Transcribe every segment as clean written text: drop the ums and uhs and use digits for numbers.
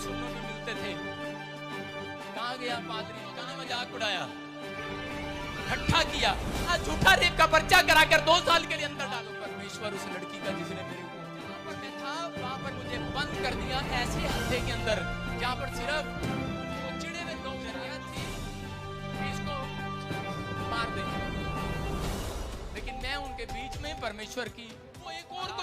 सुनने में मिलते थे। कहाँ गया पादरी, उन्होंने मजाक उड़ाया, इकट्ठा किया, आज झूठा रेप का पर्चा कराकर 2 साल के लिए अंदर डालो। परमेश्वर उस लड़की का जिसने मेरे को वहां पर मैं था, वहां पर मुझे बंद कर दिया ऐसे हत्थे के अंदर जहां पर सिर्फ चिड़े हुए लोग रहते थे, इसको मार दे। लेकिन मैं उनके बीच में परमेश्वर की वो एक और को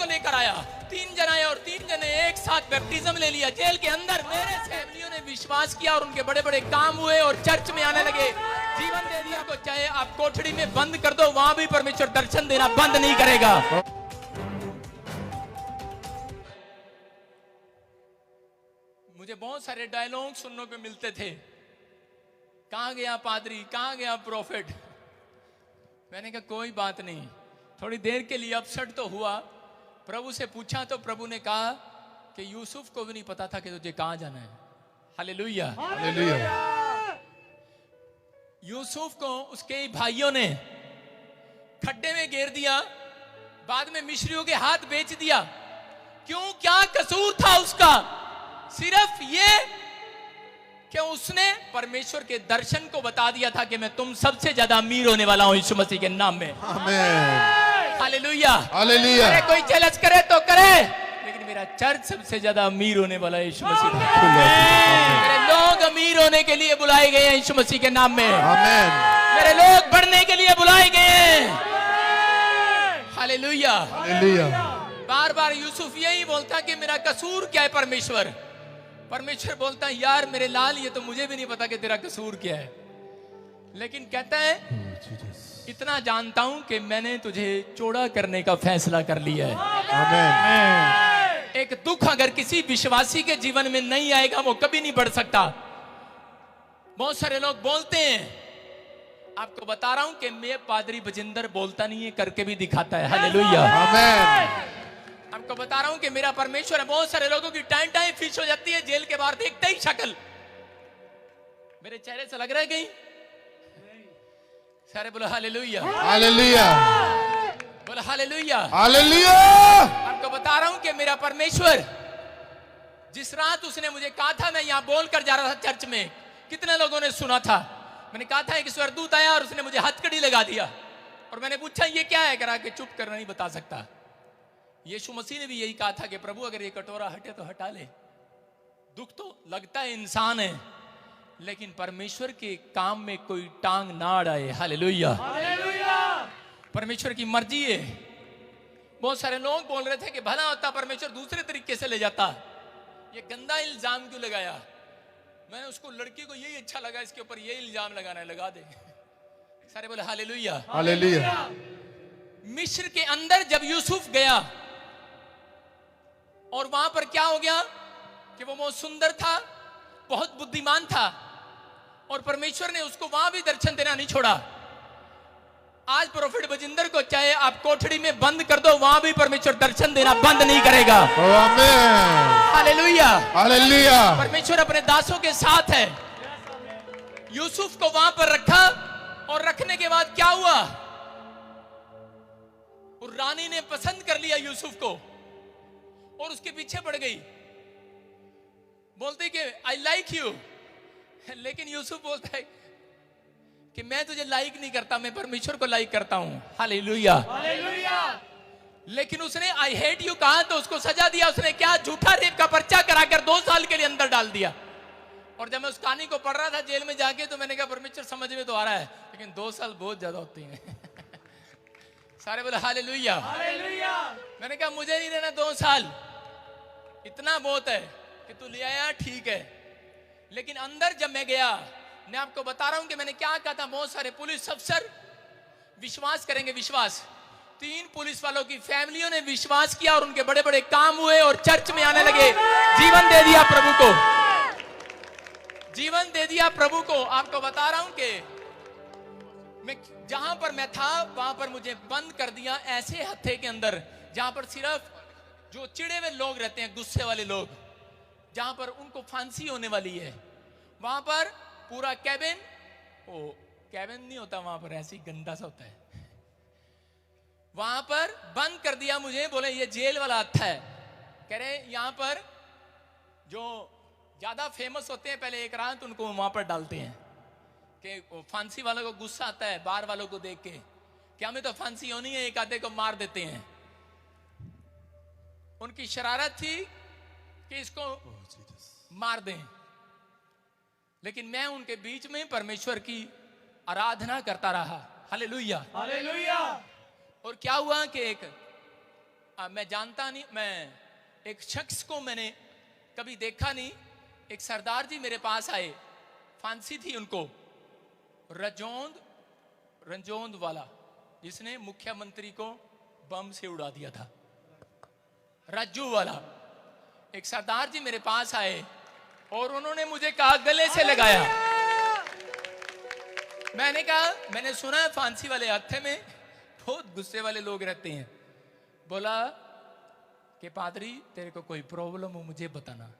लेकर आया, 3 जन आए और 3 जने एक साथ बैप्टिज्म ले लिया जेल के अंदर। मेरे फैमिलियों ने विश्वास किया और उनके बड़े बड़े काम हुए और चर्च में आने लगे, जीवन दे दिया। को चाहे आप कोठड़ी में बंद कर दो, वहां भी परमेश्वर दर्शन देना बंद नहीं करेगा। मुझे बहुत सारे डायलॉग सुनने को मिलते थे, कहां गया पादरी, कहां गया प्रोफेट। मैंने कहा कोई बात नहीं, थोड़ी देर के लिए अपसेट तो हुआ। प्रभु से पूछा तो प्रभु ने कहा कि यूसुफ को भी नहीं पता था कि तुझे कहां जाना है। Hallelujah, hallelujah. यूसुफ को उसके भाइयों ने खड्डे में घेर दिया, बाद में मिस्रियों के हाथ बेच दिया। क्यों, क्या कसूर था उसका? सिर्फ ये कि उसने परमेश्वर के दर्शन को बता दिया था कि मैं तुम सबसे ज्यादा अमीर होने वाला हूं यीशु मसीह के नाम में। आमीन। Hallelujah, hallelujah. अरे कोई जलस करे तो करे, लेकिन मेरा चर्च सबसे ज्यादा अमीर होने वाला है यीशु मसीह के नाम में। मेरे लोग अमीर होने के लिए बुलाए गए हैं यीशु मसीह के नाम में। आमीन। मेरे लोग बढ़ने के लिए बुलाए गए हैं। Hallelujah, hallelujah. बार बार यूसुफ यही बोलता कि मेरा कसूर क्या है परमेश्वर। परमेश्वर बोलता है यार मेरे लाल, ये तो मुझे भी नहीं पता कि तेरा कसूर क्या है, लेकिन कहता है इतना जानता हूं कि मैंने तुझे चौड़ा करने का फैसला कर लिया है। आमीन। एक दुख अगर किसी विश्वासी के जीवन में नहीं आएगा, वो कभी नहीं बढ़ सकता। बहुत सारे लोग बोलते हैं, आपको बता रहा हूं कि मैं पादरी बजिंदर बोलता नहीं है, करके भी दिखाता है। हालेलुया, आमीन। आपको बता रहा हूं कि मेरा परमेश्वर है। बहुत सारे लोगों की टाइम फिश हो जाती है जेल के बाहर देखते ही शक्ल। मेरे चेहरे से लग रहा है कहीं? सारे बोलो हालेलुया, हालेलुया। बोलो हालेलुया, हालेलुया। आपको बता रहा हूं कि मेरा परमेश्वर, जिस रात उसने मुझे कहा था, मैं यहां बोलकर जा रहा था चर्च में, कितने लोगों ने सुना था। मैंने कहा था एक स्वर्गदूत आया और उसने मुझे हथकड़ी लगा दिया, और मैंने पूछा ये क्या है, करा के चुप करना नहीं बता सकता। यीशु मसीह ने भी यही कहा था कि प्रभु अगर ये कटोरा हटे तो हटा ले। दुख तो लगता है, इंसान है, लेकिन परमेश्वर के काम में कोई टांग ना अड़ाए। हालेलुया, परमेश्वर की मर्जी है। बहुत सारे लोग बोल रहे थे कि भला होता परमेश्वर दूसरे तरीके से ले जाता, ये गंदा इल्जाम क्यों लगाया। मैं उसको, लड़की को यही अच्छा लगा, इसके ऊपर यही इल्जाम लगाना है, लगा दे। सारे बोले हालेलुया, हालेलुया। मिस्र के अंदर जब यूसुफ गया और वहां पर क्या हो गया कि वो बहुत सुंदर था, बहुत बुद्धिमान था, और परमेश्वर ने उसको वहां भी दर्शन देना नहीं छोड़ा। आज प्रोफेट बजिंदर को चाहे आप कोठड़ी में बंद कर दो, वहां भी परमेश्वर दर्शन देना बंद नहीं करेगा। आमीन। Hallelujah, hallelujah. परमेश्वर अपने दासों के साथ है। यूसुफ को वहां पर रखा, और रखने के बाद क्या हुआ, और रानी ने पसंद कर लिया यूसुफ को और उसके पीछे पड़ गई, बोलते कि आई लाइक यू। लेकिन यूसुफ बोलता है कि मैं तुझे लाइक नहीं करता, मैं परमेश्वर को लाइक करता हूं। Hallelujah, hallelujah. लेकिन उसने आई हेट यू कहा तो उसको सजा दिया। उसने क्या, झूठा रेप का पर्चा कराकर 2 साल के लिए अंदर डाल दिया। और जब मैं उस कहानी को पढ़ रहा था जेल में जाके, तो मैंने कहा परमेश्वर समझ में तो आ रहा है, लेकिन 2 साल बहुत ज्यादा होते हैं। सारे बोले हालेलुया, हालेलुया। मैंने कहा मुझे नहीं देना 2 साल, इतना बहुत है कि तू ले आया, ठीक है। लेकिन अंदर जब मैं गया, मैं आपको बता रहा हूं कि मैंने क्या कहा था, बहुत सारे पुलिस अफसर विश्वास करेंगे, विश्वास। 3 पुलिस वालों की फैमिलियों ने विश्वास किया और उनके बड़े बड़े काम हुए और चर्च में आने लगे। जीवन दे दिया प्रभु को, जीवन दे दिया प्रभु को। आपको बता रहा हूं कि मैं जहां पर मैं था, वहां पर मुझे बंद कर दिया ऐसे हत्थे के अंदर, जहां पर सिर्फ जो चिड़े हुए लोग रहते हैं, गुस्से वाले लोग, जहां पर उनको फांसी होने वाली है, वहां पर पूरा कैबिन, ओ कैबिन नहीं होता वहां पर, ऐसी गंदा सा होता है, वहां पर बंद कर दिया मुझे। बोले ये जेल वाला हत्था है, कह रहे यहां पर जो ज्यादा फेमस होते हैं पहले एक रात उनको वहां पर डालते हैं कि फांसी वालों को गुस्सा आता है बार वालों को देख के कि हमें तो फांसी होनी है, एक आधे को मार देते हैं। उनकी शरारत थी कि इसको मार दें, लेकिन मैं उनके बीच में परमेश्वर की आराधना करता रहा। Hallelujah hallelujah. और क्या हुआ कि मैं जानता नहीं, मैं एक शख्स को मैंने कभी देखा नहीं, एक सरदार जी मेरे पास आए, फांसी थी उनको, रंजोंद वाला जिसने मुख्यमंत्री को बम से उड़ा दिया था, रज्जू वाला। एक सरदार जी मेरे पास आए और उन्होंने मुझे कहा, गले से लगाया। मैंने कहा, मैंने सुना है फांसी वाले हत्थे में बहुत गुस्से वाले लोग रहते हैं। बोला कि पादरी तेरे को कोई प्रॉब्लम हो मुझे बताना।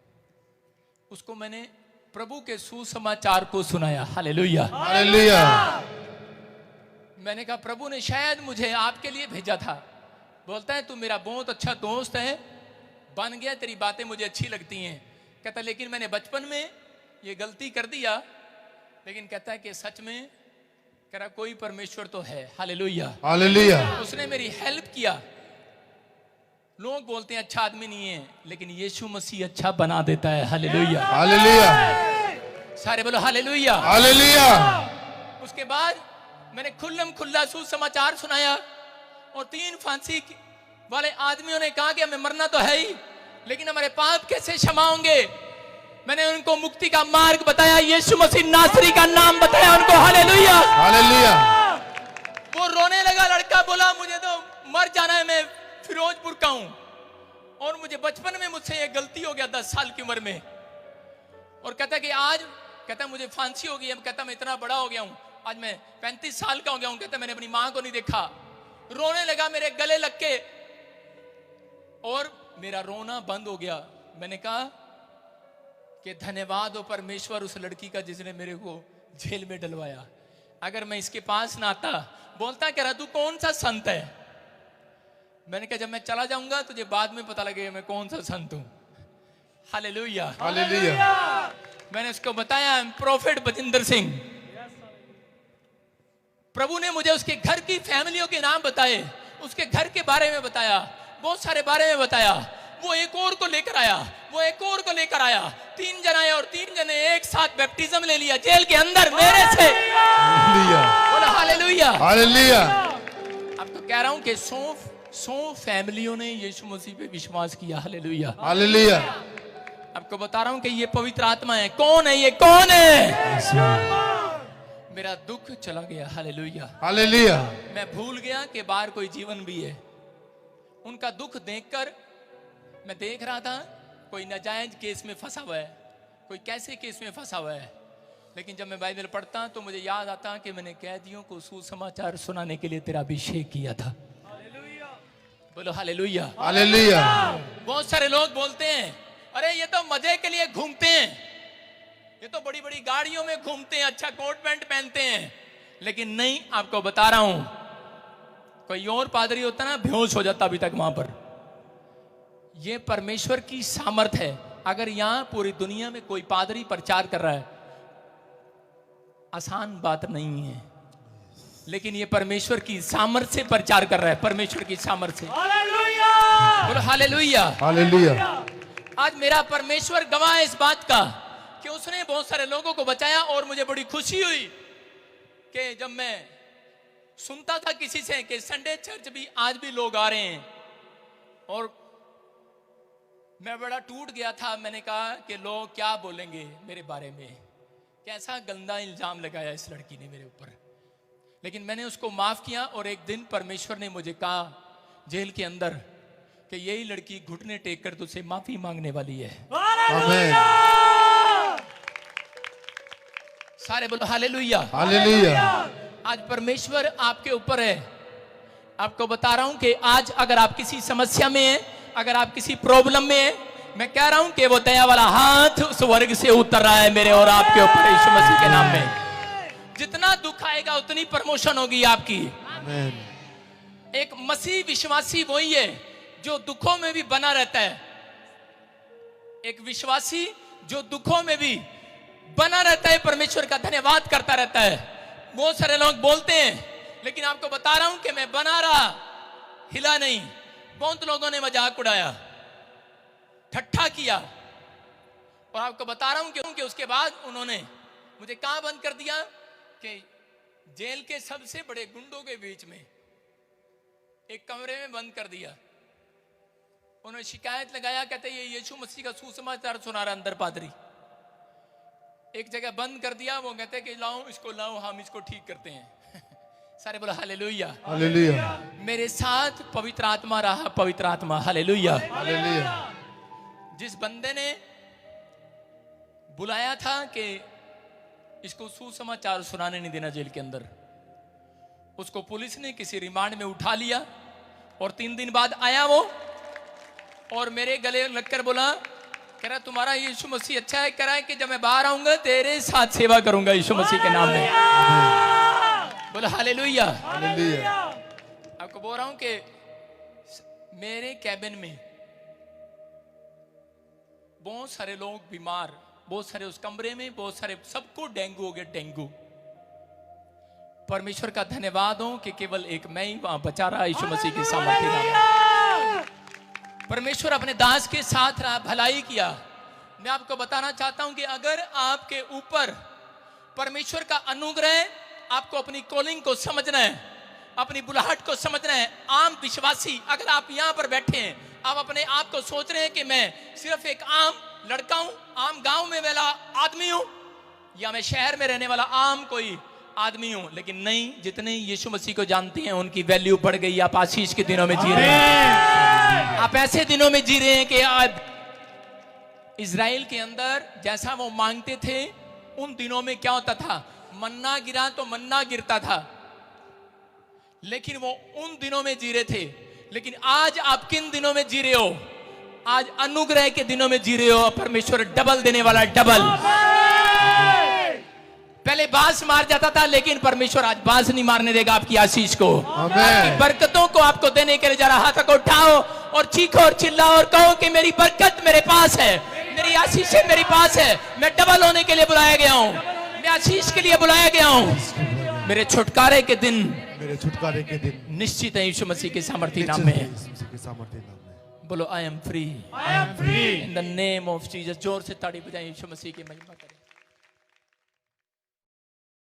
उसको मैंने प्रभु के सुसमाचार को सुनाया। Hallelujah hallelujah. मैंने कहा प्रभु ने शायद मुझे आपके लिए भेजा था। बोलता है तू मेरा बहुत अच्छा दोस्त है, बन गया, तेरी बातें मुझे अच्छी लगती हैं। कहता लेकिन मैंने बचपन में ये गलती कर दिया, लेकिन कहता है कि सच में कह रहा कोई परमेश्वर तो है। Hallelujah hallelujah. उसने मेरी हेल्प किया। लोग बोलते हैं अच्छा आदमी नहीं है, लेकिन यीशु मसीह अच्छा बना देता है। Hallelujah hallelujah. सारे बोलो हालेलुया हालेलुया। उसके बाद मैंने खुल्लम खुल्ला सुसमाचार सुनाया और 3 फांसी वाले आदमियों ने कहा कि हमें मरना तो है ही, लेकिन हमारे पाप कैसे क्षमा होंगे। मैंने उनको मुक्ति का मार्ग बताया, यीशु मसीह नासरी का नाम बताया उनको। Hallelujah hallelujah. वो रोने लगा। लड़का बोला मुझे तो मर जाना है, मैं फिरोजपुर का हूं और मुझे बचपन में मुझसे ये गलती हो गया 10 साल की उम्र में। और कहता कि आज, कहता मुझे फांसी हो गई। अब कहता मैं इतना बड़ा हो गया हूं, आज मैं 35 साल का हो गया हूं। कहता मैंने अपनी मां को नहीं देखा। रोने लगा मेरे गले लग के और मेरा रोना बंद हो गया। मैंने कहा कि धन्यवाद हो परमेश्वर उस लड़की का जिसने मेरे को जेल में डलवाया। अगर मैं इसके पास ना आता। बोलता कह रहा तू कौन सा संत है। मैंने कहा जब मैं चला जाऊंगा तुझे बाद में पता लगेगा मैं कौन सा संत हूं। Hallelujah hallelujah. मैंने उसको बताया प्रोफेट बजिंदर सिंह। प्रभु ने मुझे उसके घर की फैमिलियों के नाम बताए, उसके घर के बारे में बताया, बहुत सारे बारे में बताया। वो एक और को लेकर आया, वो एक और को लेकर आया। 3 जन आए और 3 जने एक साथ बैप्टिज्म ले लिया जेल के अंदर मेरे से। बोलो हालेलुया हालेलुया। अब तो कह रहा हूं कि 100 फैमिलियों ने यीशु मसीह पे विश्वास किया। Hallelujah hallelujah. आपको बता रहा हूं कि ये पवित्र आत्मा है। कौन है ये? कौन है? मेरा दुख चला गया। Hallelujah hallelujah. मैं भूल गया कि बाहर कोई जीवन भी है। उनका दुख देखकर मैं देख रहा था कोई नाजायज केस में फंसा हुआ है, कोई कैसे केस में फंसा हुआ है। लेकिन जब मैं बाइबल पढ़ता तो मुझे याद आता कि मैंने कैदियों को सुसमाचार सुनाने के लिए तेरा अभिषेक किया था। बोलो हालेलुया हालेलुया। बहुत सारे लोग बोलते हैं अरे ये तो मजे के लिए घूमते हैं, ये तो बड़ी बड़ी गाड़ियों में घूमते हैं, अच्छा कोट पैंट पहनते हैं। लेकिन नहीं, आपको बता रहा हूं कोई और पादरी होता ना बेहोश हो जाता अभी तक वहां पर। ये परमेश्वर की सामर्थ है। अगर यहां पूरी दुनिया में कोई पादरी प्रचार कर रहा है, आसान बात नहीं है, लेकिन ये परमेश्वर की सामर्थ से प्रचार कर रहा है। परमेश्वर की सामर्थ से। हालेलुया बोलो हालेलुया हालेलुया। आज मेरा परमेश्वर गवाह है इस बात का कि उसने बहुत सारे लोगों को बचाया। और मुझे बड़ी खुशी हुई कि जब मैं सुनता था किसी से कि संडे चर्च भी आज भी लोग आ रहे हैं, और मैं बड़ा टूट गया था। मैंने कहा कि लोग क्या बोलेंगे मेरे बारे में, कैसा गंदा इल्जाम लगाया इस लड़की ने मेरे ऊपर। लेकिन मैंने उसको माफ किया। और एक दिन परमेश्वर ने मुझे कहा जेल के अंदर कि यही लड़की घुटने टेक कर तुझसे माफी मांगने वाली है। आमीन। सारे बोलो हालेलुया हालेलुया। आज परमेश्वर आपके ऊपर है। आपको बता रहा हूं कि आज अगर आप किसी समस्या में हैं, अगर आप किसी प्रॉब्लम में हैं, मैं कह रहा हूं कि वो दया वाला हाथ स्वर्ग से उतर रहा है मेरे और आपके ऊपर यीशु मसीह के नाम में। जितना दुख आएगा उतनी प्रमोशन होगी आपकी। आमीन। एक मसीह विश्वासी वही है जो दुखों में भी बना रहता है। एक विश्वासी जो दुखों में भी बना रहता है, परमेश्वर का धन्यवाद करता रहता है। बहुत सारे लोग बोलते हैं, लेकिन आपको बता रहा हूं कि मैं बना रहा, हिला नहीं। बहुत लोगों ने मजाक उड़ाया, ठट्ठा किया, और आपको बता रहा हूं कि उसके बाद उन्होंने मुझे कहां बंद कर दिया कि जेल के सबसे बड़े गुंडों के बीच में एक कमरे में बंद कर दिया। उन्होंने शिकायत लगाया, कहते ये यीशु मसीह का सुसमाचार सुना रहा अंदर पादरी। एक जगह बंद कर दिया, वो कहते कि लाओ इसको, लाओ हम इसको ठीक करते हैं। सारे बोला हालेलुया, हालेलुया, मेरे साथ पवित्र आत्मा रहा, पवित्र आत्मा, हालेलुया। हालेलुया। जिस बंदे ने बुलाया था कि इसको सुसमाचार सुनाने नहीं देना जेल के अंदर, उसको पुलिस ने किसी रिमांड में उठा लिया, और 3 दिन बाद आया वो, और मेरे गले लगकर बोला, कह रहा तुम्हारा यीशु मसीह अच्छा है, कह रहा है कि जब मैं बाहर आऊंगा तेरे साथ सेवा करूंगा यीशु मसीह के नाम में। बोला हालेलुया, हालेलुया। आपको बोल रहा हूं कि मेरे कैबिन में बहुत सारे लोग बीमार, बहुत सारे उस कमरे में, बहुत सारे, सबको डेंगू हो गया, डेंगू। परमेश्वर का धन्यवाद हो कि केवल एक मैं ही वहां बचा रहा यीशु मसीह के सामर्थ्य नाम। परमेश्वर अपने दास के साथ रहा, भलाई किया। मैं आपको बताना चाहता हूं कि अगर आपके ऊपर परमेश्वर का अनुग्रह, आपको अपनी कॉलिंग को समझना है, अपनी बुलाहट को समझना है। आम विश्वासी, अगर आप यहां पर बैठे हैं, आप अपने आप को सोच रहे हैं कि मैं सिर्फ एक आम लड़का हूं, आम गांव में वाला आदमी हूं, या मैं शहर में रहने वाला आम कोई आदमी हूं, लेकिन नहीं, जितने यीशु मसीह को जानते हैं उनकी वैल्यू बढ़ गई। आप आशीष के दिनों में जी रहे हैं, आप ऐसे दिनों में जी रहे हैं कि आप इज़राइल के अंदर जैसा वो मांगते थे, उन दिनों में क्या होता था, मन्ना गिरा तो मन्ना गिरता था, लेकिन वो उन दिनों में जी रहे थे। लेकिन आज आप किन दिनों में जी रहे हो? आज अनुग्रह के दिनों में जी रहे हो। परमेश्वर डबल देने वाला, डबल। पहले बांस मार जाता था, लेकिन परमेश्वर आज बांस नहीं मारने देगा आपकी आशीष को, आपकी बरकतों को आपको देने के लिए। जरा हाथ को उठाओ और चीखो और चिल्लाओ और कहो कि मेरी बरकत मेरे पास है, मेरी आशीषें मेरे पास है, मैं डबल होने के लिए बुलाया गया हूं, मैं आशीष के लिए बुलाया गया हूं। मेरे छुटकारे के दिन, मेरे छुटकारे के दिन निश्चित है यीशु मसीह के सामर्थ्य नाम में। बोलो I am free, in the name of Jesus. जोर से ताड़ी बजाएं, यीशु मसीह की महिमा करें।